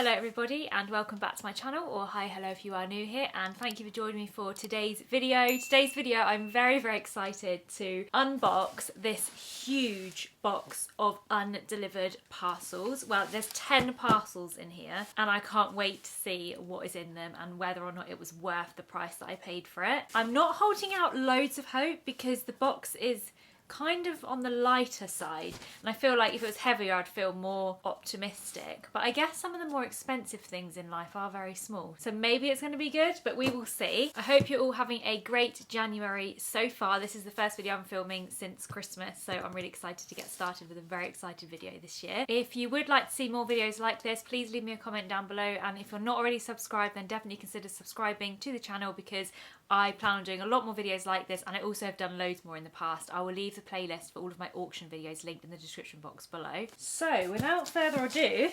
Hello everybody and welcome back to my channel, or hi hello if you are new here, and thank you for joining me for today's video. Today's video I'm very excited to unbox this huge box of undelivered parcels. Well, there's 10 parcels in here and I can't wait to see what is in them and whether or not it was worth the price that I paid for it. I'm not holding out loads of hope because the box is kind of on the lighter side, and I feel like if it was heavier I'd feel more optimistic, but I guess some of the more expensive things in life are very small, so maybe it's going to be good, but we will see. I hope you're all having a great January so far. This is the first video I'm filming since Christmas, so I'm really excited to get started with a very excited video this year. If you would like to see more videos like this, please leave me a comment down below, and if you're not already subscribed then definitely consider subscribing to the channel because I plan on doing a lot more videos like this, and I also have done loads more in the past. I will leave the playlist for all of my auction videos linked in the description box below. So without further ado,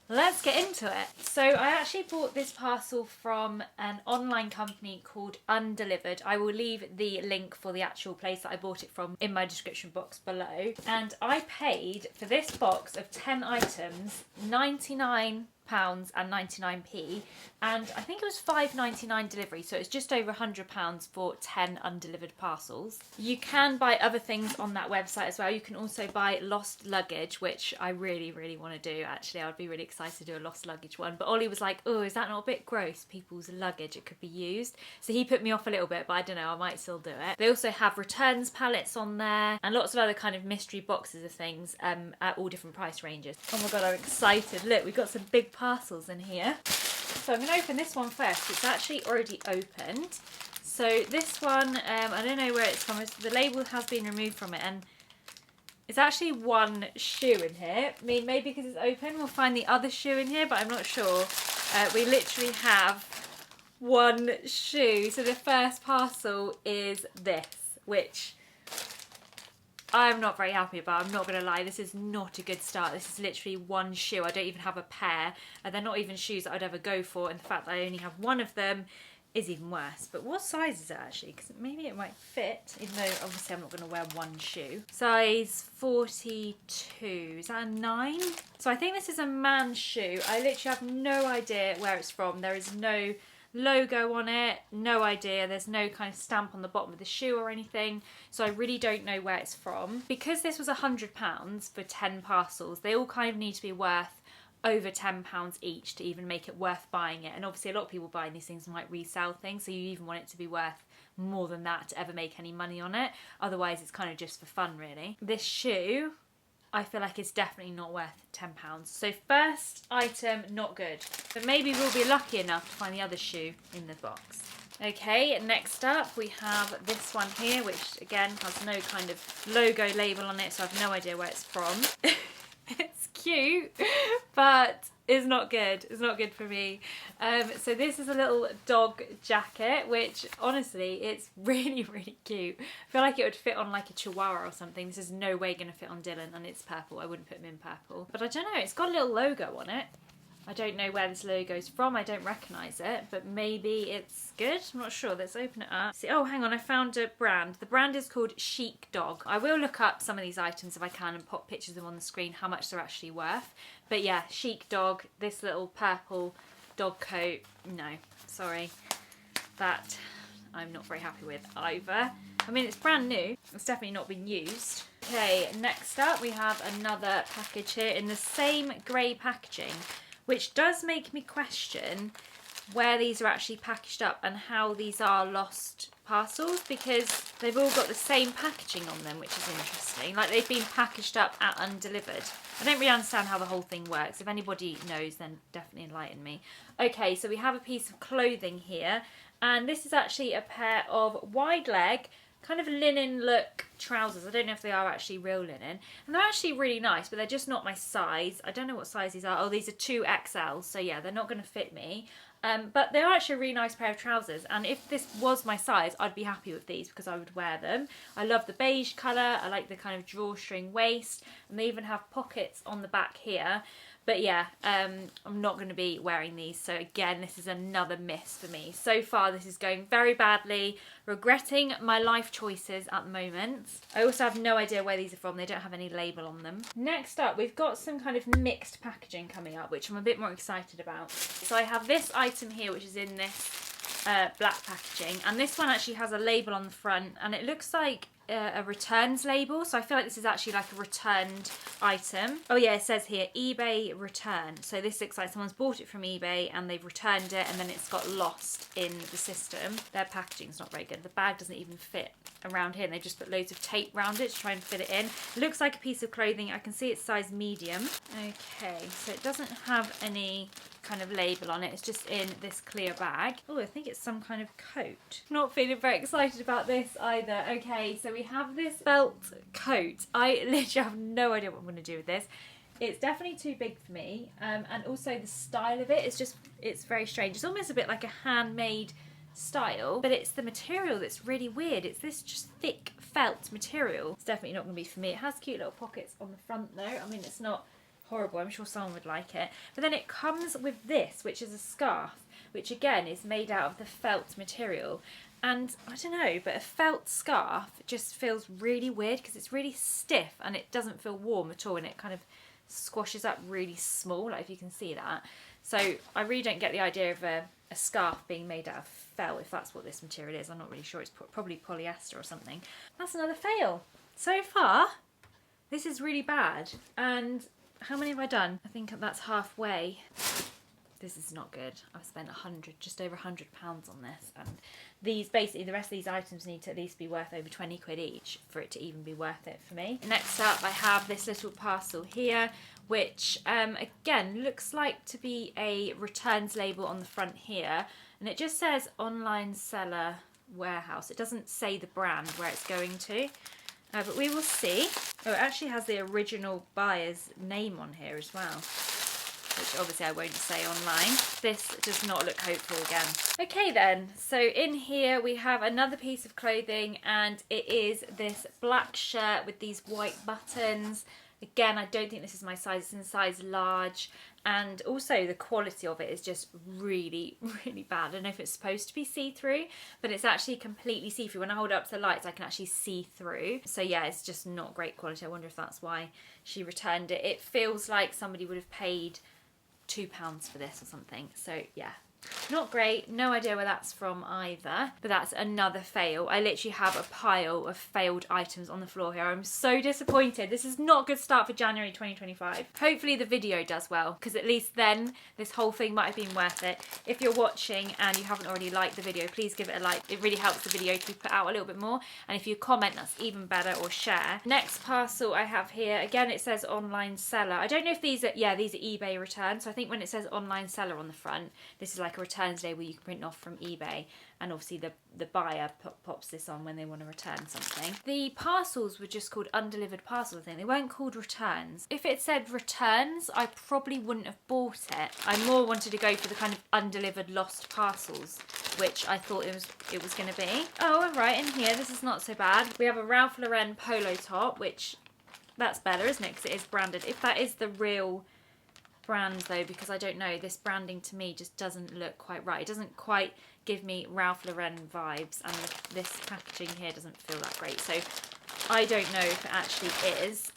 let's get into it. So I actually bought this parcel from an online company called Undelivered. I will leave the link for the actual place that I bought it from in my description box below. And I paid for this box of 10 items £99.99, and I think it was £5.99 delivery, so it's just over £100 for 10 undelivered parcels. You can buy other things on that website as well. You can also buy lost luggage, which I really want to do. Actually, I would be really excited to do a lost luggage one, but Ollie was like, oh, is that not a bit gross? People's luggage, it could be used. So he put me off a little bit, but I don't know, I might still do it. They also have returns pallets on there and lots of other kind of mystery boxes of things at all different price ranges. Oh my god, I'm excited. Look, we've got some big parcels in here. So I'm going to open this one first. It's actually already opened. So this one, I don't know where it's from. The label has been removed from it, and it's actually one shoe in here. I mean, maybe because it's open we'll find the other shoe in here, but I'm not sure. We literally have one shoe. So the first parcel is this, which I'm not very happy about. I'm not going to lie, this is not a good start. This is literally one shoe. I don't even have a pair, and they're not even shoes that I'd ever go for, and the fact that I only have one of them is even worse. But what size is it actually? Because maybe it might fit, even though obviously I'm not going to wear one shoe. Size 42. Is that a 9? So I think this is a man's shoe. I literally have no idea where it's from. There is no logo on it, no idea. There's no kind of stamp on the bottom of the shoe or anything, so I really don't know where it's from. Because this was £100 for 10 parcels, they all kind of need to be worth over £10 each to even make it worth buying it. And obviously a lot of people buying these things might resell things, so you even want it to be worth more than that to ever make any money on it. Otherwise it's kind of just for fun, really. This shoe, I feel like it's definitely not worth £10. So first item, not good. But maybe we'll be lucky enough to find the other shoe in the box. Okay, next up we have this one here, which again has no kind of logo label on it, so I have no idea where it's from. It's cute, but it's not good. It's not good for me. So this is a little dog jacket, which honestly, it's really cute. I feel like it would fit on like a chihuahua or something. This is no way going to fit on Dylan, and it's purple. I wouldn't put him in purple. But I don't know, it's got a little logo on it. I don't know where this logo's from. I don't recognise it, but maybe it's good. I'm not sure. Let's open it up. See, oh, hang on. I found a brand. The brand is called Chic Dog. I will look up some of these items if I can and pop pictures of them on the screen, how much they're actually worth. But yeah, Chic Dog. This little purple dog coat. No, sorry. That I'm not very happy with either. I mean, it's brand new. It's definitely not been used. Okay, next up we have another package here in the same grey packaging, which does make me question where these are actually packaged up and how these are lost parcels, because they've all got the same packaging on them, which is interesting. Like, they've been packaged up at Undelivered. I don't really understand how the whole thing works. If anybody knows, then definitely enlighten me. Okay, so we have a piece of clothing here, and this is actually a pair of wide leg, kind of linen look trousers. I don't know if they are actually real linen, and they're actually really nice, but they're just not my size. I don't know what size these are. Oh, these are 2XL, so yeah, they're not going to fit me. But they're actually a really nice pair of trousers, and if this was my size, I'd be happy with these because I would wear them. I love the beige colour. I like the kind of drawstring waist, and they even have pockets on the back here. But yeah, I'm not going to be wearing these. So again, this is another miss for me. So far, this is going very badly. Regretting my life choices at the moment. I also have no idea where these are from. They don't have any label on them. Next up, we've got some kind of mixed packaging coming up, which I'm a bit more excited about. So I have this item here, which is in this black packaging. And this one actually has a label on the front. And it looks like a returns label, so I feel like this is actually like a returned item. Oh yeah, it says here eBay return. So this looks like someone's bought it from eBay and they've returned it, and then it's got lost in the system. Their packaging's not very good. The bag doesn't even fit around here, and they just put loads of tape around it to try and fit it in. It looks like a piece of clothing. I can see it's size medium. Okay, so it doesn't have any kind of label on it. It's just in this clear bag. Oh, I think it's some kind of coat. Not feeling very excited about this either. Okay, so we have this felt coat. I literally have no idea what I'm going to do with this. It's definitely too big for me, and also the style of it is just, it's very strange. It's almost a bit like a handmade style, but it's the material that's really weird. It's this just thick felt material. It's definitely not going to be for me. It has cute little pockets on the front though. I mean, it's not horrible. I'm sure someone would like it. But then it comes with this, which is a scarf, which again is made out of the felt material. And I don't know, but a felt scarf just feels really weird because it's really stiff and it doesn't feel warm at all, and it kind of squashes up really small, like if you can see that. So I really don't get the idea of a scarf being made out of felt, if that's what this material is. I'm not really sure. It's probably polyester or something. That's another fail. So far, this is really bad. And how many have I done? I think that's halfway. This is not good. I've spent just over £100 on this, and these, basically the rest of these items need to at least be worth over 20 quid each for it to even be worth it for me. Next up, I have this little parcel here, which again looks like to be a returns label on the front here, and it just says online seller warehouse. It doesn't say the brand where it's going to. But we will see. Oh, it actually has the original buyer's name on here as well, which obviously I won't say online. This does not look hopeful again. Okay then, so in here we have another piece of clothing, and it is this black shirt with these white buttons. Again, I don't think this is my size. It's in size large, and also the quality of it is just really, really bad. I don't know if it's supposed to be see-through, but it's actually completely see-through. When I hold it up to the lights, I can actually see through. So yeah, it's just not great quality. I wonder if that's why she returned it. It feels like somebody would have paid £2 for this or something. So yeah, not great. No idea where that's from either, but that's another fail. I literally have a pile of failed items on the floor here. I'm so disappointed. This is not a good start for January 2025. Hopefully the video does well, because at least then this whole thing might have been worth it. If you're watching and you haven't already liked the video, please give it a like. It really helps the video to be put out a little bit more, and if you comment, that's even better, or share. Next parcel I have here, again it says online seller. I don't know if these are, yeah, these are eBay returns. So I think when it says online seller on the front, this is like a returns label you can print off from eBay, and obviously the buyer pops this on when they want to return something. The parcels were just called Undelivered parcels, I think. They weren't called returns. If it said returns, I probably wouldn't have bought it. I more wanted to go for the kind of undelivered lost parcels, which I thought it was going to be. Oh, right, in here, this is not so bad. We have a Ralph Lauren polo top, which, that's better, isn't it? Because it is branded. If that is the real brand though, because I don't know, this branding to me just doesn't look quite right. It doesn't quite give me Ralph Lauren vibes, and this packaging here doesn't feel that great. So I don't know if it actually is,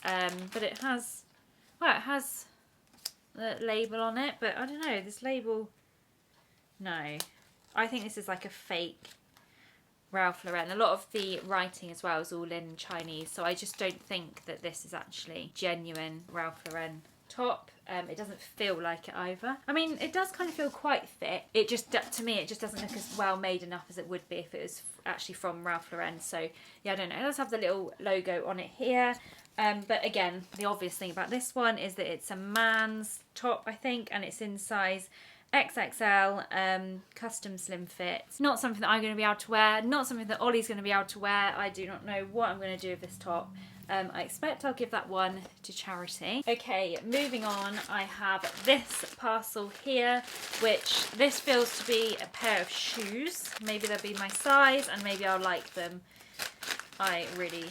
but it has, well, it has the label on it, but I don't know, this label, no. I think this is like a fake Ralph Lauren. A lot of the writing as well is all in Chinese, so I just don't think that this is actually genuine Ralph Lauren top. It doesn't feel like it either. I mean, it does kind of feel quite thick. It just, to me, it just doesn't look as well made enough as it would be if it was actually from Ralph Lauren. So yeah, I don't know. It does have the little logo on it here. But again, the obvious thing about this one is that it's a man's top, I think, and it's in size XXL, custom slim fit. It's not something that I'm going to be able to wear, not something that Ollie's going to be able to wear. I do not know what I'm going to do with this top. I expect I'll give that one to charity. Okay, moving on, I have this parcel here, which this feels to be a pair of shoes. Maybe they'll be my size and maybe I'll like them. I really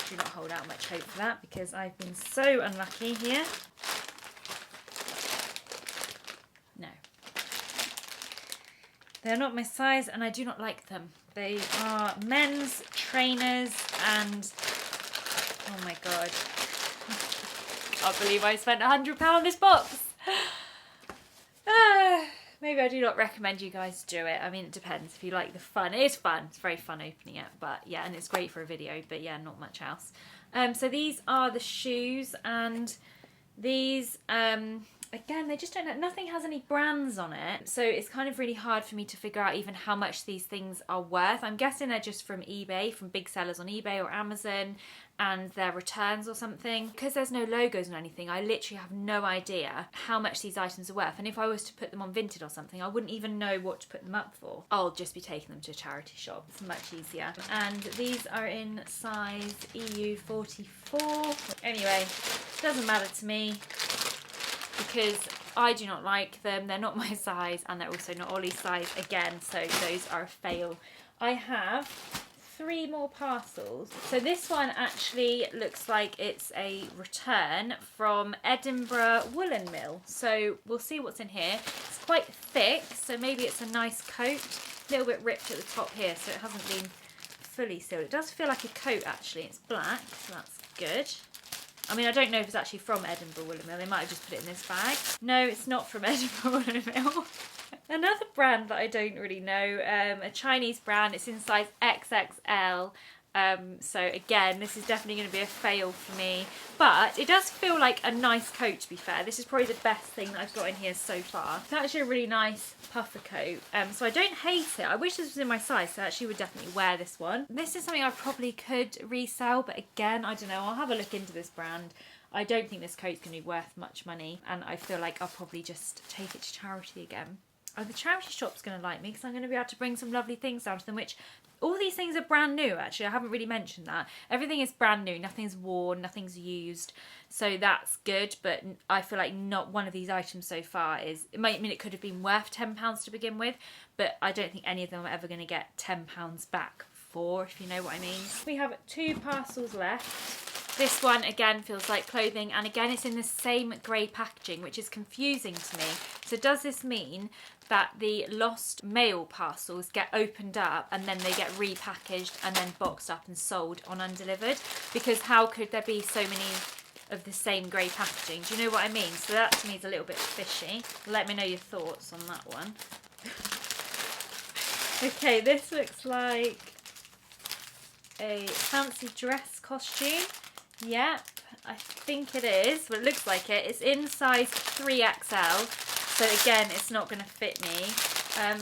do not hold out much hope for that because I've been so unlucky here. They're not my size and I do not like them. They are men's trainers and oh my god. I can't believe I spent £100 on this box. Maybe I do not recommend you guys do it. I mean, it depends if you like the fun. It is fun. It's very fun opening it. But yeah, and it's great for a video. But yeah, not much else. So these are the shoes. And these, again, they just don't know. Nothing has any brands on it. So it's kind of really hard for me to figure out even how much these things are worth. I'm guessing they're just from eBay, from big sellers on eBay or Amazon. And their returns or something. Because there's no logos and anything, I literally have no idea how much these items are worth. And if I was to put them on Vinted or something, I wouldn't even know what to put them up for. I'll just be taking them to a charity shop. It's much easier. And these are in size EU 44. Anyway, it doesn't matter to me because I do not like them. They're not my size and they're also not Ollie's size again. So those are a fail. I have 3 more parcels. So this one actually looks like it's a return from Edinburgh Woolen Mill. So we'll see what's in here. It's quite thick, so maybe it's a nice coat. A little bit ripped at the top here, so it hasn't been fully sealed. It does feel like a coat actually. It's black, so that's good. I mean, I don't know if it's actually from Edinburgh Woolen Mill. They might have just put it in this bag. No, it's not from Edinburgh Woolen Mill. Another brand that I don't really know, a Chinese brand. It's in size XXL. So again, this is definitely going to be a fail for me. But it does feel like a nice coat, to be fair. This is probably the best thing that I've got in here so far. It's actually a really nice puffer coat. So I don't hate it. I wish this was in my size, so I actually would definitely wear this one. This is something I probably could resell, but again, I don't know. I'll have a look into this brand. I don't think this coat's going to be worth much money, and I feel like I'll probably just take it to charity again. Oh, the charity shop's going to like me because I'm going to be able to bring some lovely things down to them, which all these things are brand new, actually. I haven't really mentioned that. Everything is brand new. Nothing's worn, nothing's used. So that's good, but I feel like not one of these items so far is... I mean, it could have been worth £10 to begin with, but I don't think any of them are ever going to get £10 back for, if you know what I mean. We have 2 parcels left. This one, again, feels like clothing, and again, it's in the same grey packaging, which is confusing to me. So does this mean that the lost mail parcels get opened up and then they get repackaged and then boxed up and sold on Undelivered? Because how could there be so many of the same grey packaging? Do you know what I mean? So that to me is a little bit fishy. Let me know your thoughts on that one. Okay, this looks like a fancy dress costume. Yep, I think it is. Well, it looks like it. It's in size 3XL. So again, it's not going to fit me.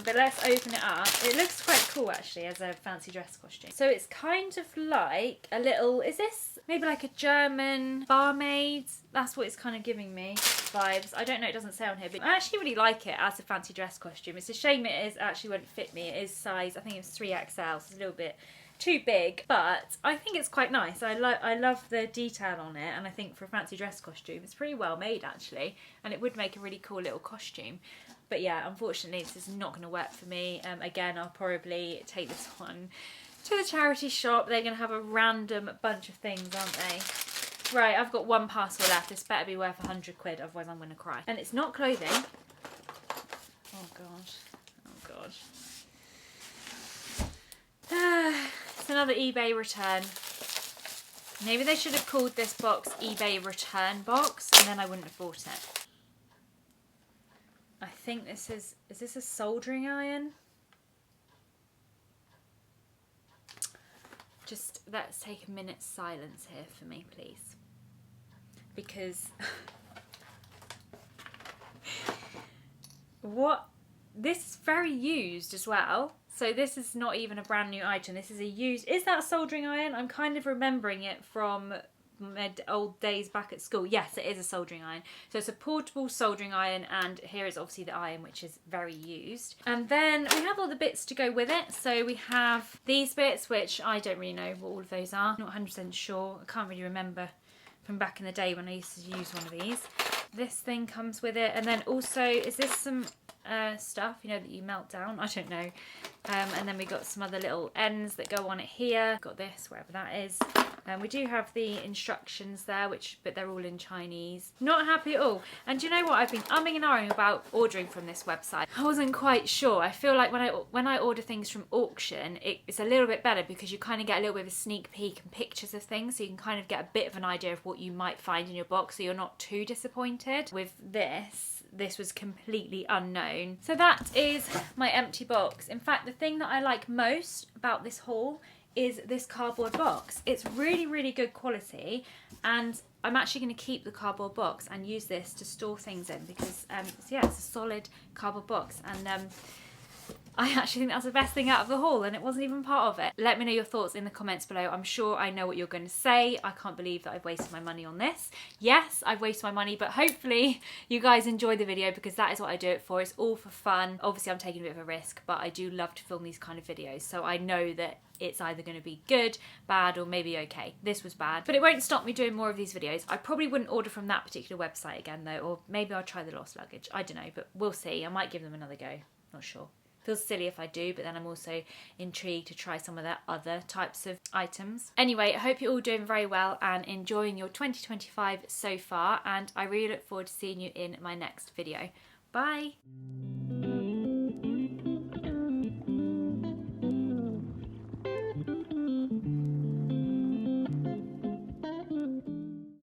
But let's open it up. It looks quite cool, actually, as a fancy dress costume. So it's kind of like a little... Is this maybe like a German barmaid? That's what it's kind of giving me vibes. I don't know, it doesn't say on here, but I actually really like it as a fancy dress costume. It's a shame it actually won't fit me. It is size, I think it's 3XL, so it's a little bit too big, but I think it's quite nice. I love the detail on it, and I think for a fancy dress costume it's pretty well made, actually, and it would make a really cool little costume. But yeah, unfortunately this is not going to work for me. Again, I'll probably take this one to the charity shop. They're going to have a random bunch of things, aren't they? Right, I've got 1 parcel left. This better be worth 100 quid, otherwise I'm going to cry. And it's not clothing. Oh god. Oh god. It's another eBay return. Maybe they should have called this box eBay return box, and then I wouldn't have bought it. I think this is this a soldering iron? Just let's take a minute's silence here for me, please. Because this is very used as well. So this is not even a brand new item. This is a used... Is that a soldering iron? I'm kind of remembering it from my old days back at school. Yes, it is a soldering iron. So it's a portable soldering iron, and here is obviously the iron, which is very used. And then we have all the bits to go with it. So we have these bits, which I don't really know what all of those are. Not 100% sure. I can't really remember from back in the day when I used to use one of these. This thing comes with it. And then also, is this some stuff, you know, that you melt down. I don't know. And then we got some other little ends that go on it here. Got this, wherever that is. And we do have the instructions there, but they're all in Chinese. Not happy at all. And do you know what? I've been umming and ahhing about ordering from this website. I wasn't quite sure. I feel like when I order things from auction, it's a little bit better because you kind of get a little bit of a sneak peek and pictures of things, so you can kind of get a bit of an idea of what you might find in your box, so you're not too disappointed. With this was completely unknown. So that is my empty box. In fact, the thing that I like most about this haul is this cardboard box. It's really, really good quality, and I'm actually going to keep the cardboard box and use this to store things in because, yeah, it's a solid cardboard box, and I actually think that's the best thing out of the haul, and it wasn't even part of it. Let me know your thoughts in the comments below. I'm sure I know what you're going to say. I can't believe that I've wasted my money on this. Yes, I've wasted my money, but hopefully you guys enjoyed the video because that is what I do it for. It's all for fun. Obviously, I'm taking a bit of a risk, but I do love to film these kind of videos, so I know that it's either going to be good, bad, or maybe okay. This was bad, but it won't stop me doing more of these videos. I probably wouldn't order from that particular website again though, or maybe I'll try the lost luggage. I don't know, but we'll see. I might give them another go. Not sure. Feels silly if I do, but then I'm also intrigued to try some of their other types of items. Anyway, I hope you're all doing very well and enjoying your 2025 so far, and I really look forward to seeing you in my next video. Bye!